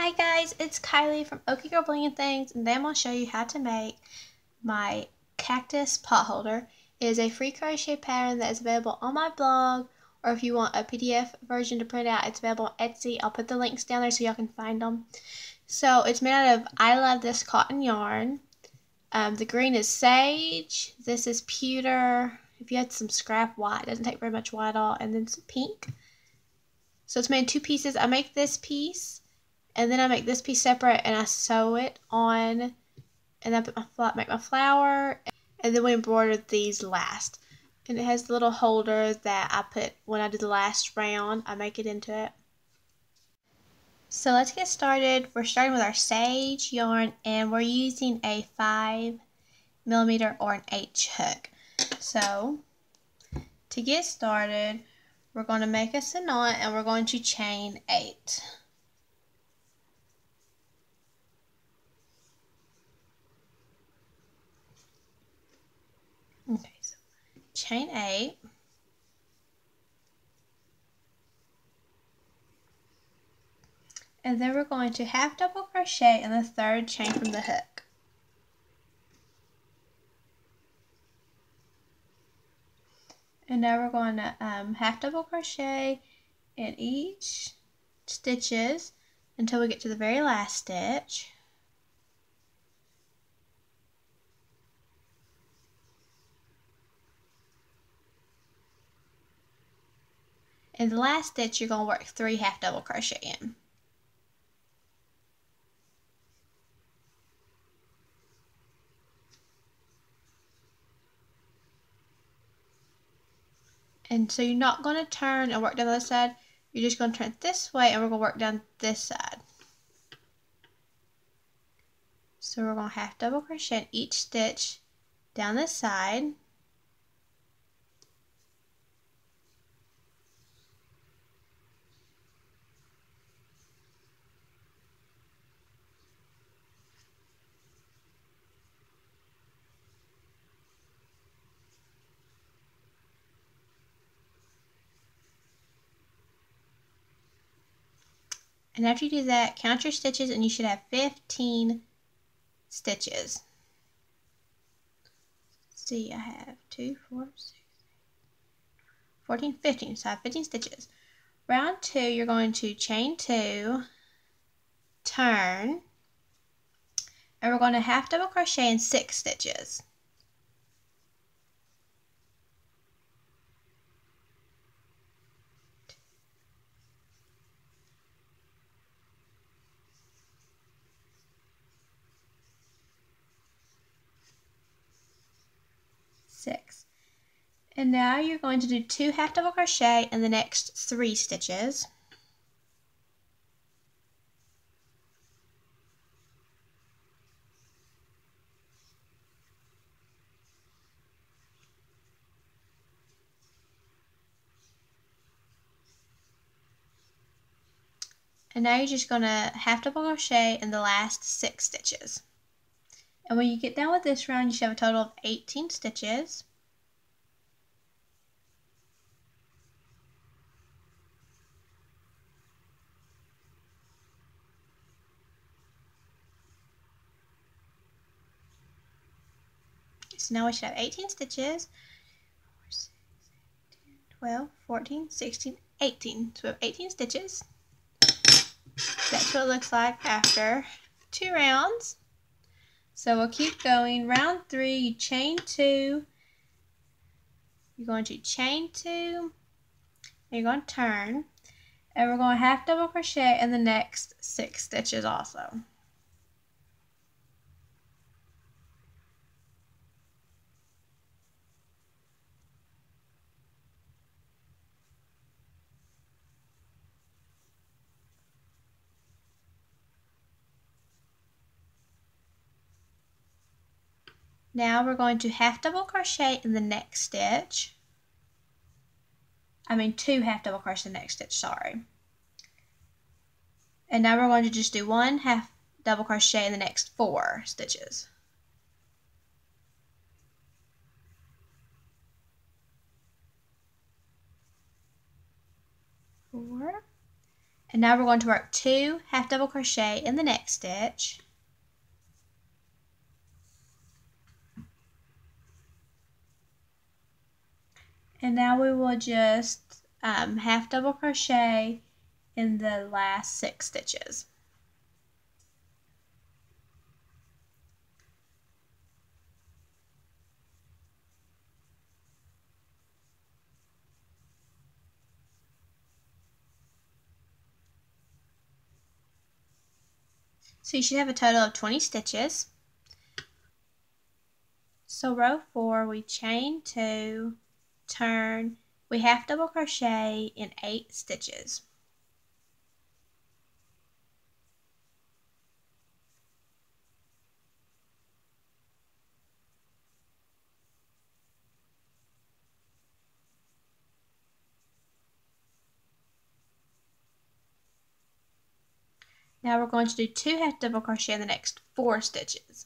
Hi guys, it's Kylie from OkieGirlBling'n'Things, and today I'm going to show you how to make my Cactus Potholder. It is a free crochet pattern that is available on my blog, or if you want a PDF version to print out, it's available on Etsy. I'll put the links down there so y'all can find them. So it's made out of I Love This cotton yarn. The green is sage, this is pewter. If you had some scrap white, it doesn't take very much white at all, and then some pink. So it's made in two pieces. I make this piece, and then I make this piece separate and I sew it on, and I make my flower, and then we embroider these last. And it has the little holder that I put when I do the last round. I make it into it. So let's get started. We're starting with our sage yarn, and we're using a 5mm or an H hook. So to get started, we're going to make us a knot and we're going to chain 8. Okay, so chain 8, and then we're going to half double crochet in the third chain from the hook. And now we're going to half double crochet in each stitches until we get to the very last stitch. In the last stitch, you're going to work 3 half double crochet in. And so you're not going to turn and work down the other side. You're just going to turn it this way, and we're going to work down this side. So we're going to half double crochet in each stitch down this side. And after you do that, count your stitches and you should have 15 stitches. Let's see, I have 2, 4, 6, 14, 15. So I have 15 stitches. Round 2, you're going to chain 2, turn, and we're going to half double crochet in 6 stitches. And now you're going to do 2 half double crochet in the next 3 stitches. And now you're just going to half double crochet in the last 6 stitches. And when you get done with this round, you should have a total of 18 stitches. So now we should have 18 stitches. 4, 6, 8, 10, 12, 14, 16, 18. So we have 18 stitches. That's what it looks like after 2 rounds. So we'll keep going. Round 3, you chain 2. You're going to chain 2. And you're going to turn. And we're going to half double crochet in the next 6 stitches also. Now we're going to half double crochet in the next stitch. 2 half double crochet in the next stitch, sorry. And now we're going to just do 1 half double crochet in the next 4 stitches. And now we're going to work 2 half double crochet in the next stitch. And now we will just half double crochet in the last 6 stitches. So you should have a total of 20 stitches. So row 4, we chain 2, turn, we half double crochet in 8 stitches. Now we're going to do 2 half double crochet in the next 4 stitches.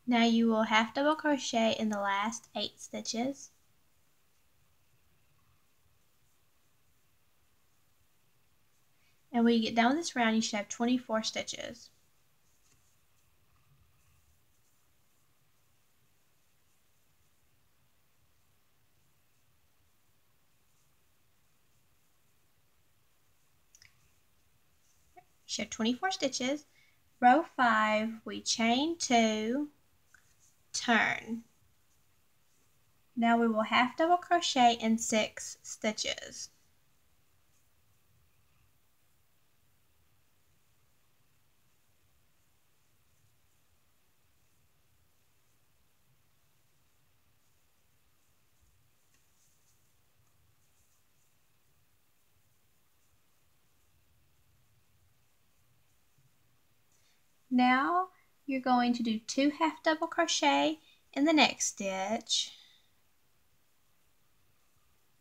Now you will half double crochet in the last 8 stitches. And when you get done with this round, you should have 24 stitches. You should have 24 stitches. Row 5, we chain 2, turn. Now we will half double crochet in 6 stitches. Now you're going to do 2 half double crochet in the next stitch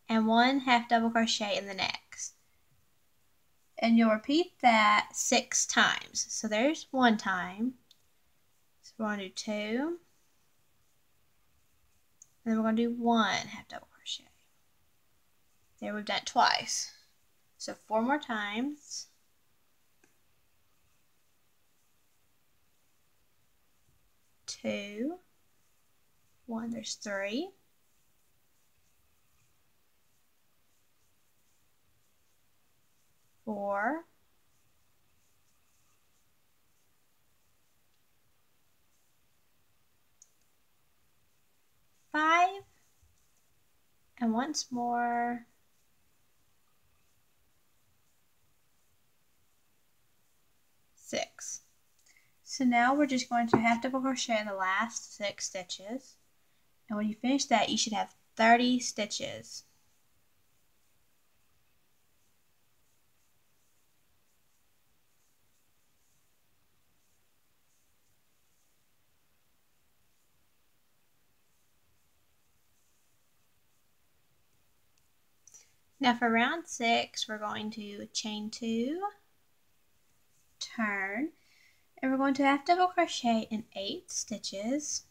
and 1 half double crochet in the next. And you'll repeat that 6 times. So there's 1 time. So we're going to do 2. And then we're going to do 1 half double crochet. There, we've done it twice. So 4 more times. 2, 1, there's 3. 4, 5, and once more, 6. So now we're just going to half double crochet in the last 6 stitches. And when you finish that, you should have 30 stitches. Now for round 6, we're going to chain 2, turn, and we're going to half double crochet in 8 stitches.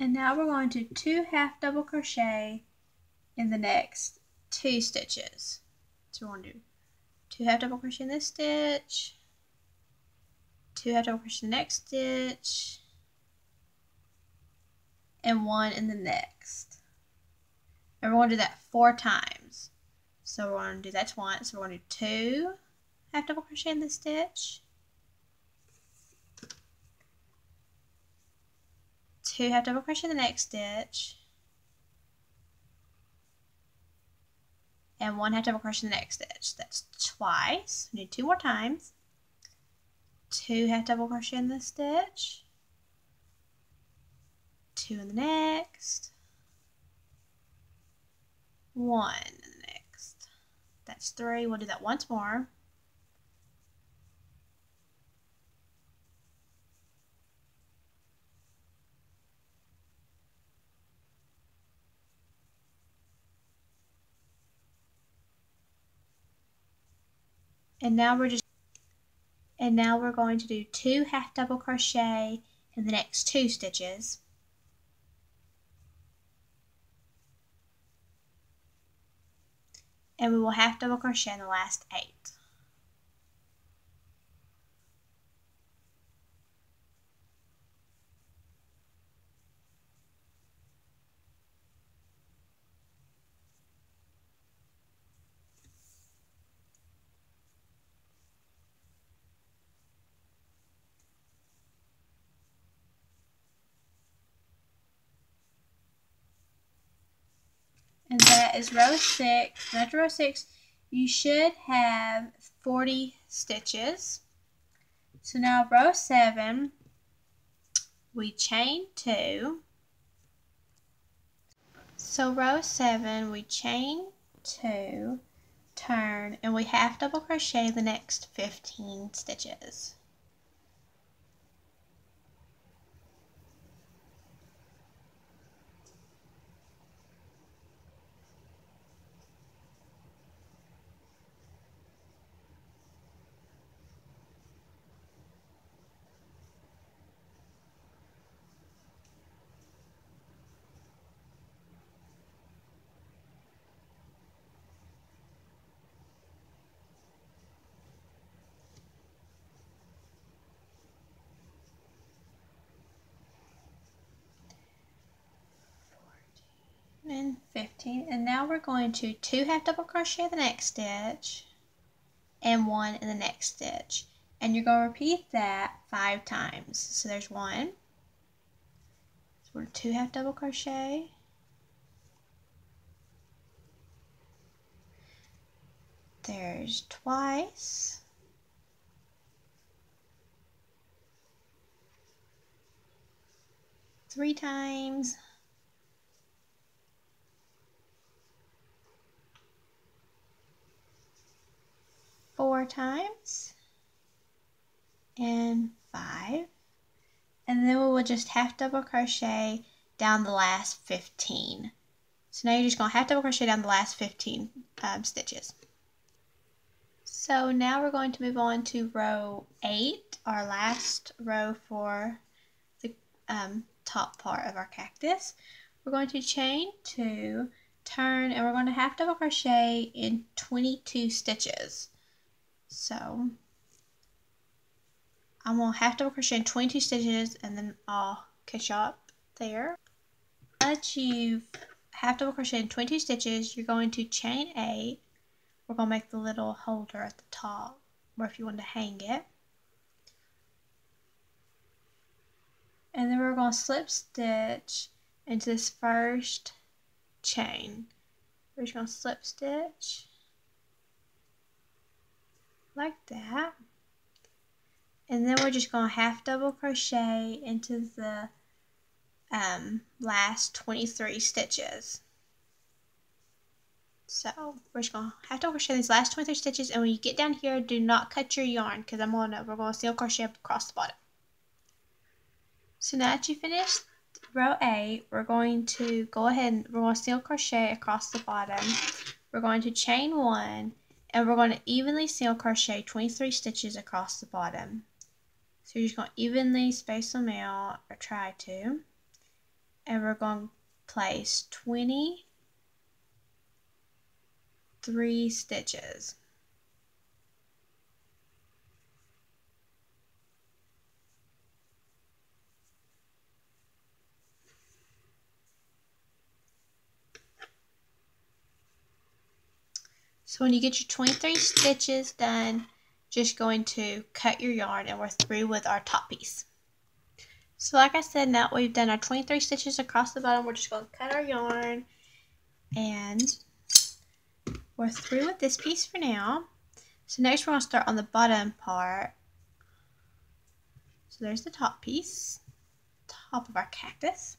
And now we're going to 2 half double crochet in the next 2 stitches. So we're going to do 2 half double crochet in this stitch, 2 half double crochet in the next stitch, and 1 in the next. And we're going to do that 4 times. So we're going to do that once. So we're going to do 2 half double crochet in this stitch, 2 half double crochet in the next stitch, and 1 half double crochet in the next stitch. That's twice. We need 2 more times. 2 half double crochet in this stitch, 2 in the next, 1 in the next. That's 3. We'll do that once more. And now we're going to do 2 half double crochet in the next 2 stitches. And we will half double crochet in the last 8. And that is row 6. And after row 6, you should have 40 stitches. So now row 7, we chain 2. So row 7, we chain 2, turn, and we half double crochet the next 15 stitches. And 15, and now we're going to 2 half double crochet the next stitch and 1 in the next stitch, and you're going to repeat that 5 times. So there's 1, so we're 2 half double crochet, there's twice, three times, four times, and 5, and then we will just half double crochet down the last 15. So now you're just going to half double crochet down the last 15 stitches. So now we're going to move on to row 8, our last row for the top part of our cactus. We're going to chain 2, turn, and we're going to half double crochet in 22 stitches. So I'm going to half double crochet in 22 stitches, and then I'll catch you up there. Once you've half double crochet in 22 stitches, you're going to chain 8. We're going to make the little holder at the top, or if you want to hang it. And then we're going to slip stitch into this first chain. We're just going to slip stitch like that. And then we're just going to half double crochet into the last 23 stitches. So we're just going to half double crochet these last 23 stitches, and when you get down here, do not cut your yarn because we're going to single crochet up across the bottom. So now that you finished row 8, we're going to go ahead and we're going to single crochet across the bottom. We're going to chain 1, and we're going to evenly single crochet 23 stitches across the bottom. So you're just going to evenly space them out, or try to, and we're going to place 23 stitches. So when you get your 23 stitches done, just going to cut your yarn, and we're through with our top piece. So like I said, now we've done our 23 stitches across the bottom, we're just going to cut our yarn, and we're through with this piece for now. So next we're going to start on the bottom part. So there's the top piece, top of our cactus.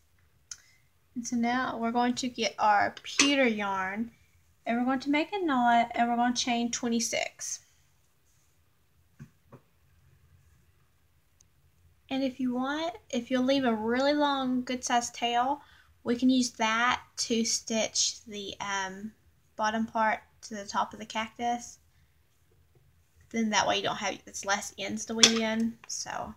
And so now we're going to get our pewter yarn and we're going to make a knot and we're going to chain 26. And if you want, if you'll leave a really long good sized tail, we can use that to stitch the bottom part to the top of the cactus. Then that way you don't have, it's less ends to weave in. So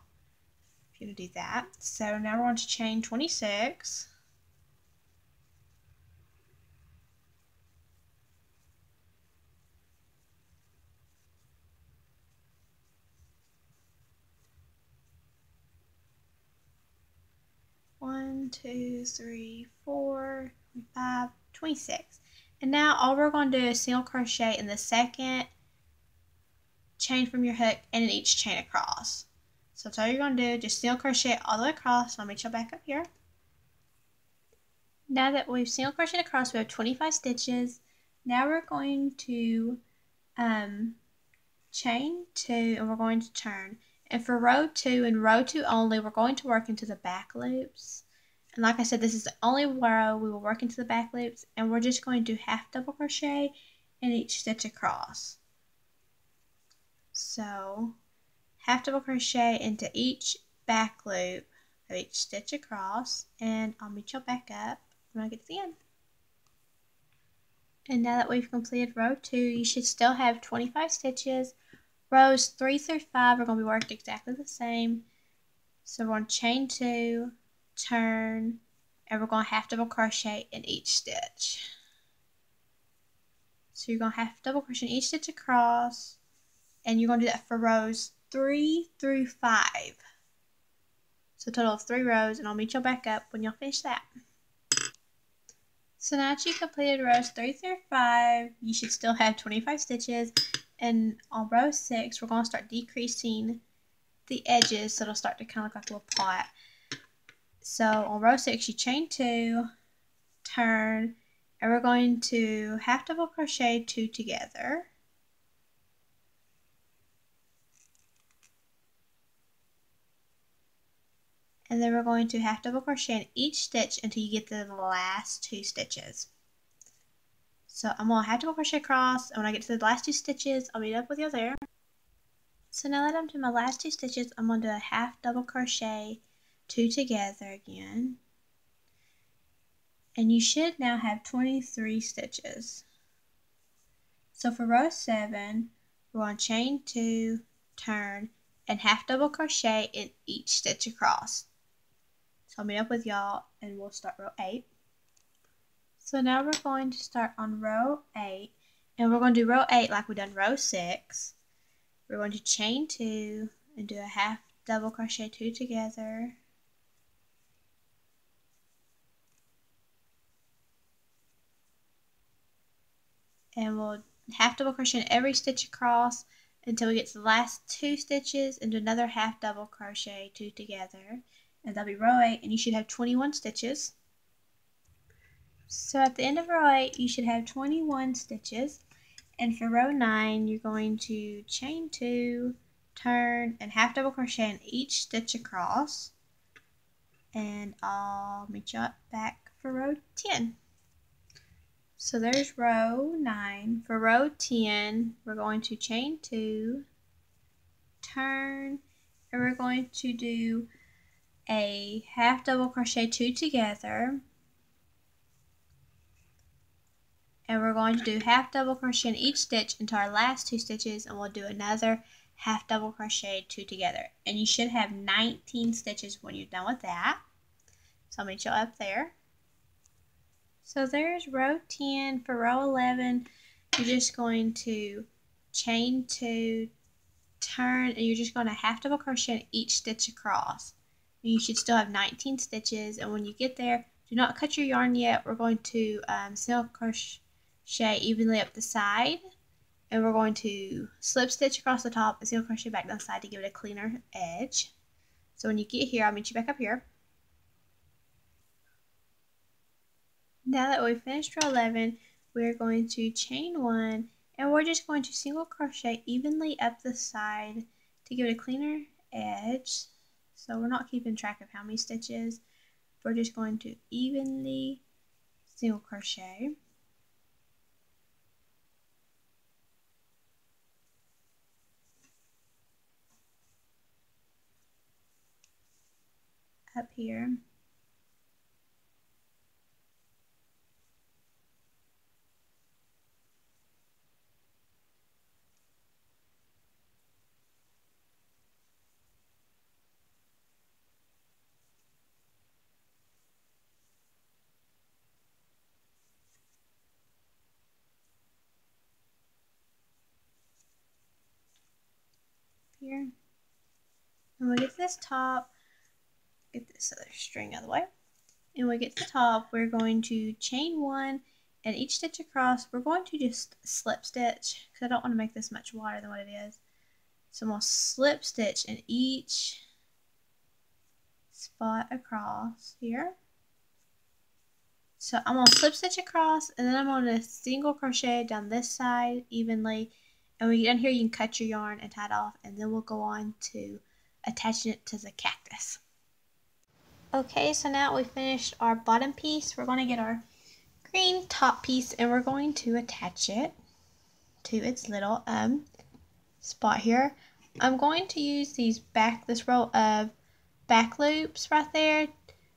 if you're going to do that. So now we're going to chain 26. One, two, three, 4, 5, 26. And now all we're going to do is single crochet in the second chain from your hook and in each chain across. So that's all you're going to do, just single crochet all the way across. So I'll meet you back up here. Now that we've single crocheted across, we have 25 stitches. Now we're going to chain 2 and we're going to turn. And for row 2 and row 2 only, we're going to work into the back loops. And like I said, this is the only row we will work into the back loops, and we're just going to half double crochet in each stitch across. So half double crochet into each back loop of each stitch across, and I'll meet you back up when I get to the end. And now that we've completed row 2, you should still have 25 stitches. Rows 3 through 5 are going to be worked exactly the same. So we're going to chain 2, turn, and we're going to half double crochet in each stitch. So you're going to half double crochet in each stitch across, and you're going to do that for rows 3 through 5. So a total of 3 rows, and I'll meet you back up when you'll finish that. So now that you've completed rows 3 through 5, you should still have 25 stitches. And on row 6, we're going to start decreasing the edges so it'll start to kind of look like a little pot. So on row 6, you chain 2, turn, and we're going to half double crochet 2 together. And then we're going to half double crochet in each stitch until you get to the last 2 stitches. So I'm going to half double crochet across, and when I get to the last 2 stitches, I'll meet up with you there. So now that I'm to my last 2 stitches, I'm going to do a half double crochet 2 together again. And you should now have 23 stitches. So for row 7, we're going to chain 2, turn, and half double crochet in each stitch across. So I'll meet up with y'all and we'll start row 8. So now we're going to start on row 8, and we're going to do row 8 like we done row 6. We're going to chain 2 and do a half double crochet 2 together. And we'll half double crochet in every stitch across until we get to the last 2 stitches and do another half double crochet 2 together. And that'll be row 8, and you should have 21 stitches. So at the end of row 8, you should have 21 stitches. And for row 9, you're going to chain 2, turn, and half double crochet in each stitch across. And I'll meet you up back for row 10. So there's row 9. For row 10, we're going to chain 2, turn, and we're going to do a half double crochet 2 together. And we're going to do half double crochet in each stitch into our last 2 stitches, and we'll do another half double crochet 2 together. And you should have 19 stitches when you're done with that. So I'll meet you up there. So there's row 10. For row 11, you're just going to chain 2, turn, and you're just going to half double crochet in each stitch across. And you should still have 19 stitches, and when you get there, do not cut your yarn yet. We're going to single crochet evenly up the side, and we're going to slip stitch across the top and single crochet back down the side to give it a cleaner edge. So when you get here, I'll meet you back up here. Now that we've finished row 11, we're going to chain 1, and we're just going to single crochet evenly up the side to give it a cleaner edge. So we're not keeping track of how many stitches, we're just going to evenly single crochet. Up here. Here. And we get to this top, get this other string out of the way. And when we get to the top, we're going to chain one, and each stitch across, we're going to just slip stitch because I don't want to make this much wider than what it is. So I'm going to slip stitch in each spot across here. So I'm going to slip stitch across, and then I'm going to single crochet down this side evenly. And when you get down here, you can cut your yarn and tie it off, and then we'll go on to attaching it to the cactus. Okay, so now we finished our bottom piece. We're going to get our green top piece, and we're going to attach it to its little spot here. I'm going to use this row of back loops right there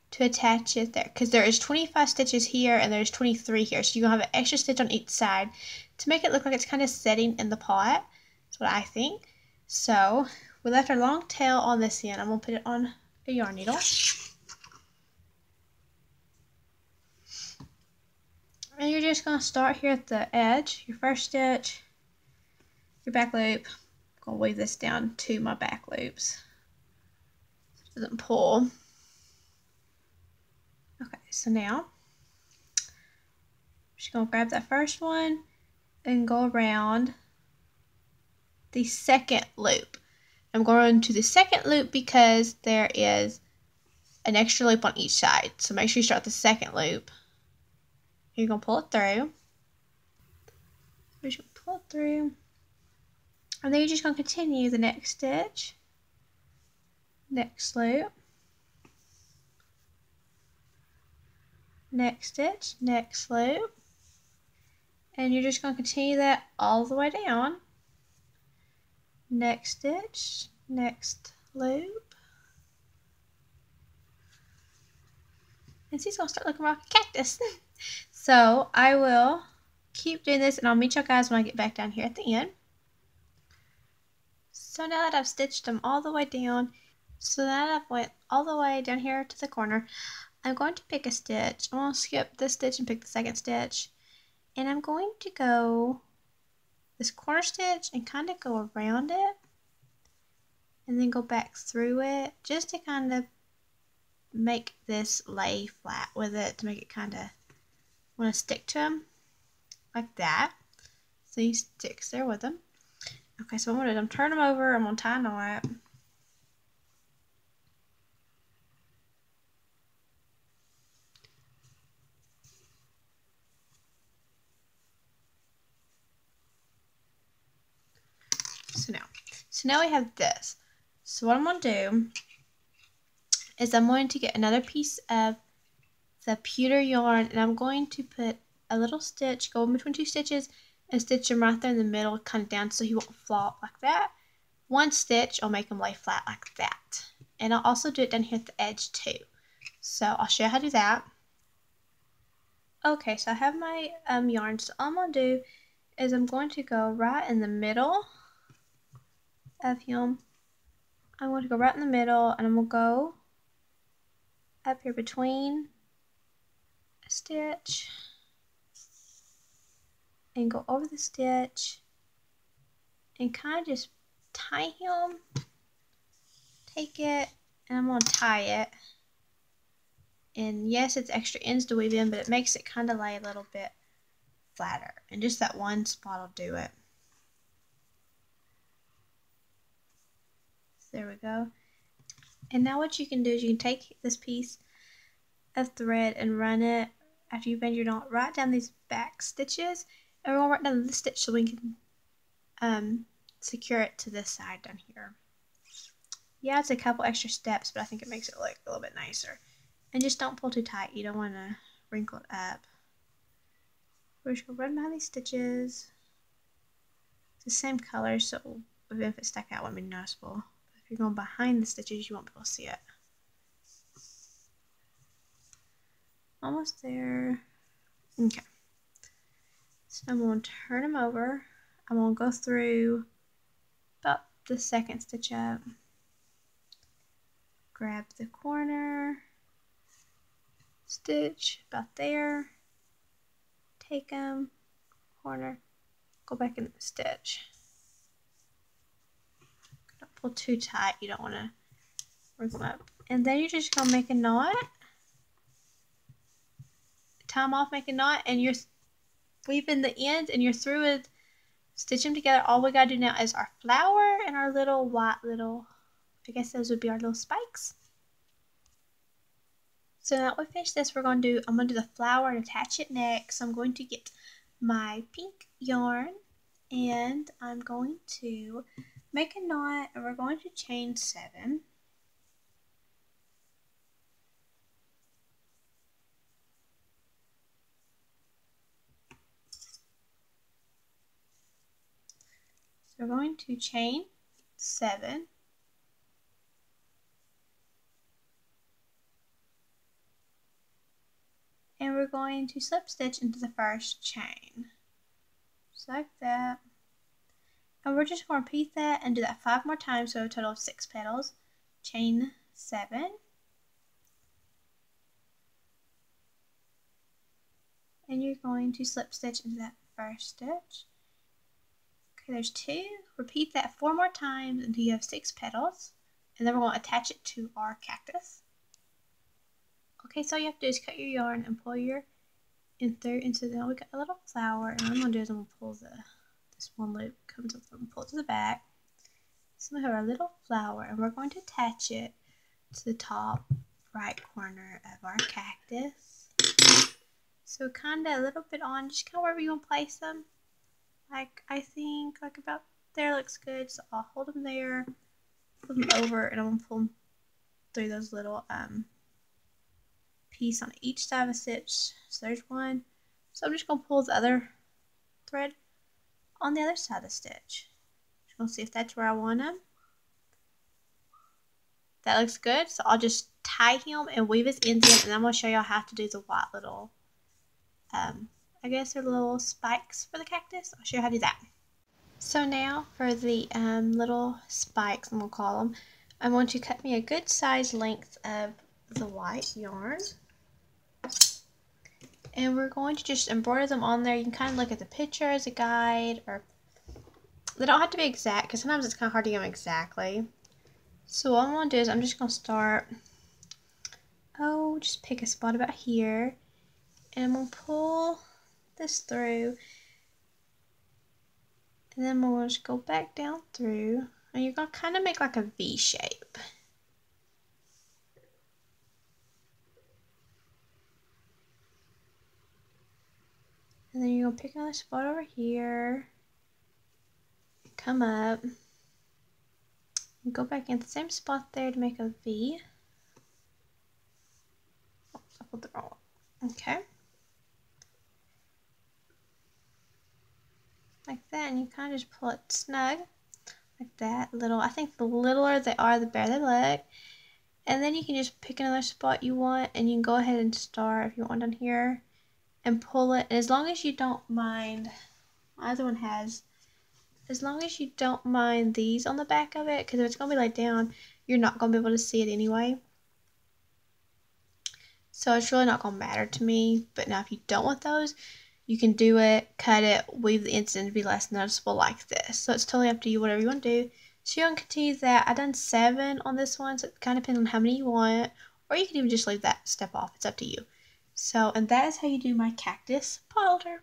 to attach it there, because there is 25 stitches here and there's 23 here, so you're going to have an extra stitch on each side to make it look like it's kind of setting in the pot. That's what I think. So we left our long tail on this end. I'm going to put it on a yarn needle. And you're just going to start here at the edge, your first stitch, your back loop. I'm going to weave this down to my back loops so it doesn't pull. Okay, so now I'm just going to grab that first one and go around the second loop. I'm going to the second loop because there is an extra loop on each side. So make sure you start the second loop. You're going to pull it through. You're just going to pull it through. And then you're just going to continue the next stitch. Next loop. Next stitch. Next loop. And you're just going to continue that all the way down. Next stitch. Next loop. And see, it's going to start looking like a cactus. So I will keep doing this, and I'll meet you guys when I get back down here at the end. So now that I've stitched them all the way down, all the way down here to the corner, I'm going to pick a stitch. I'm going to skip this stitch and pick the second stitch. And I'm going to go this corner stitch and kind of go around it. And then go back through it just to kind of make this lay flat with it, to make it kind of want to stick to them like that. So he sticks there with them. Okay, so what I'm going to do is I'm turn them over, I'm going to tie a knot. So now we have this. So what I'm going to do is I'm going to get another piece of the pewter yarn, and I'm going to put a little stitch, go in between two stitches, and stitch them right there in the middle, kind of down so he won't flop like that. One stitch, I'll make him lay flat like that. And I'll also do it down here at the edge too. So I'll show you how to do that. Okay, so I have my yarn. So all I'm going to do is I'm going to go right in the middle of him. I'm going to go right in the middle, and I'm going to go up here between a stitch and go over the stitch and kind of just tie him, take it, and I'm going to tie it. And yes, it's extra ends to weave in, but it makes it kind of lay a little bit flatter. And just that one spot will do it. So there we go. And now what you can do is you can take this piece of thread and run it, after you've made your knot, right down these back stitches. And we're going right down this stitch so we can secure it to this side down here. Yeah, it's a couple extra steps, but I think it makes it look a little bit nicer. And just don't pull too tight. You don't want to wrinkle it up. We're just going to run behind these stitches. It's the same color, so even if it stuck out, it wouldn't be noticeable. But if you're going behind the stitches, you won't be able to see it. Almost there. Okay. So I'm going to turn them over. I'm going to go through about the second stitch up. Grab the corner. Stitch about there. Take them. Corner. Go back in the stitch. Don't pull too tight. You don't want to wrinkle them up. And then you're just going to make a knot. Tie them off, make a knot, and you're weaving the ends and you're through with stitch them together. All we gotta do now is our flower and our little white I guess those would be our little spikes. So now that we finish this, I'm gonna do the flower and attach it next. So I'm going to get my pink yarn and I'm going to make a knot and we're going to chain 7. So we're going to chain 7. And we're going to slip stitch into the first chain. Just like that. And we're just going to repeat that and do that 5 more times, so a total of 6 petals. Chain 7. And you're going to slip stitch into that first stitch. Okay, there's 2. Repeat that 4 more times until you have 6 petals. And then we're going to attach it to our cactus. Okay, so all you have to do is cut your yarn and pull your through into now we got a little flower, and what I'm gonna do is I'm gonna pull this one loop comes up and pull it to the back. So we have our little flower and we're going to attach it to the top right corner of our cactus. So kinda a little bit on, just kinda wherever you want to place them. Like I think like about there looks good. So I'll hold them there, pull them over, and I'm gonna pull them through those little piece on each side of a stitch. So there's one. So I'm just going to pull the other thread on the other side of the stitch. Just going to see if that's where I want them. That looks good. So I'll just tie him and weave his ends in, and I'm going to show y'all how to do the white little, I guess they're little spikes for the cactus. I'll show you how to do that. So now for the little spikes, I'm going to call them, I'm going to cut me a good size length of the white yarn. And we're going to just embroider them on there. You can kind of look at the picture as a guide, or they don't have to be exact because sometimes it's kind of hard to get them exactly. So what I'm going to do is I'm just going to start, just pick a spot about here, and I'm going to pull this through, and then we'll just go back down through, and you're going to kind of make like a V shape. And then you're going to pick another spot over here, come up, and go back in the same spot there to make a V. Oops, I pulled the wrong one. Okay. Like that, and you kind of just pull it snug, like that. I think the littler they are, the better they look. And then you can just pick another spot you want, and you can go ahead and start if you want down here. And pull it, and as long as you don't mind, my other one has, as long as you don't mind these on the back of it, because if it's going to be laid down, you're not going to be able to see it anyway. So it's really not going to matter to me. But now if you don't want those, you can do it, cut it, weave the ends in to be less noticeable like this. So it's totally up to you, whatever you want to do. So you can continue that. I've done 7 on this one, so it kind of depends on how many you want, or you can even just leave that step off. It's up to you. So, and that is how you do my cactus potholder.